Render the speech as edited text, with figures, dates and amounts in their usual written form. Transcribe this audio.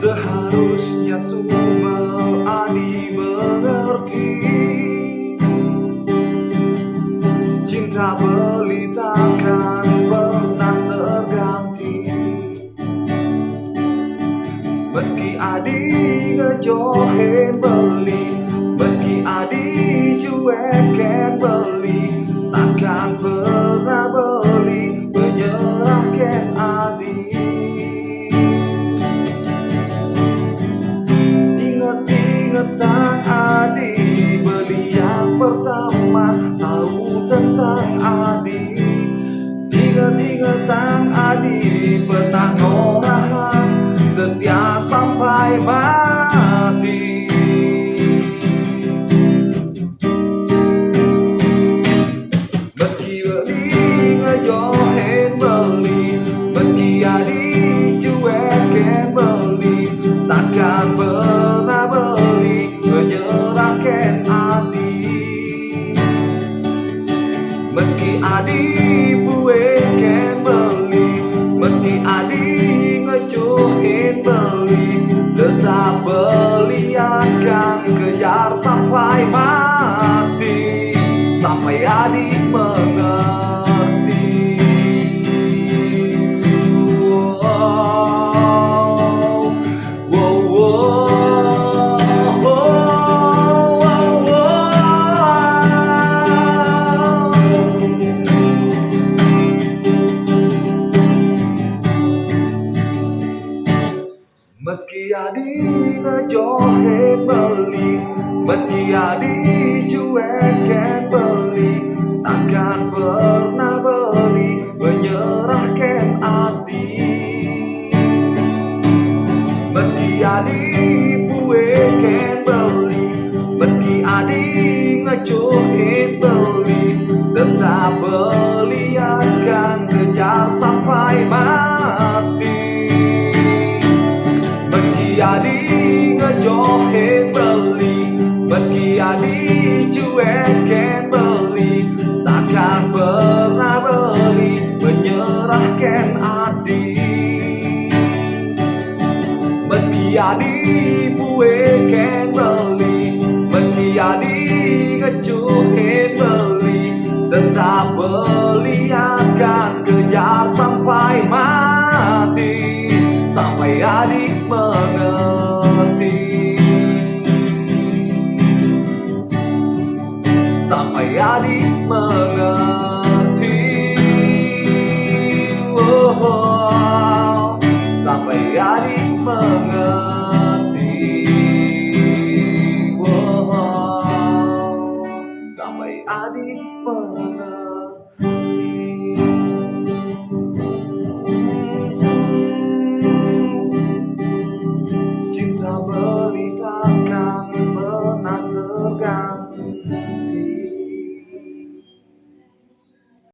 Seharusnya Sumel Adi mengerti, cinta beli takkan pernah terganti. Meski Adi ngejohen beli, meski Adi cuekin beli, takkan pernah beli menyerahkan Adi. Ingat-ingat tentang Adi, beli yang pertama tahu tentang Adi. Ingat-ingat tentang Adi, pernah ngorahan setia sampai mati. Meski beli ngejohen beli, meski Adi cuekin beli, takkan pernah beli menyerahkan Adi. Meski Adi buekin beli, meski Adi ngejohin beli, tetap beli akan kejar sampai mati, sampai Adi mengerti. Meski Adi ngejohen beli, meski Adi cuekin beli, takkan pernah beli menyerahkan Adi. Meski Adi buekin beli, meski Adi ngejohen beli, tetap beli akan kejar sampai mati. Meski Adi ngejohen beli, meski Adi cuekin beli, takkan pernah beli menyerahkan Adi. Meski Adi buekin beli, meski Adi ngejohen beli, tetap beli akan kejar sampai mati, sampai Adi mengerti, sampai Adi mengerti. Sampai Adi mengerti. Sampai Adi mengerti.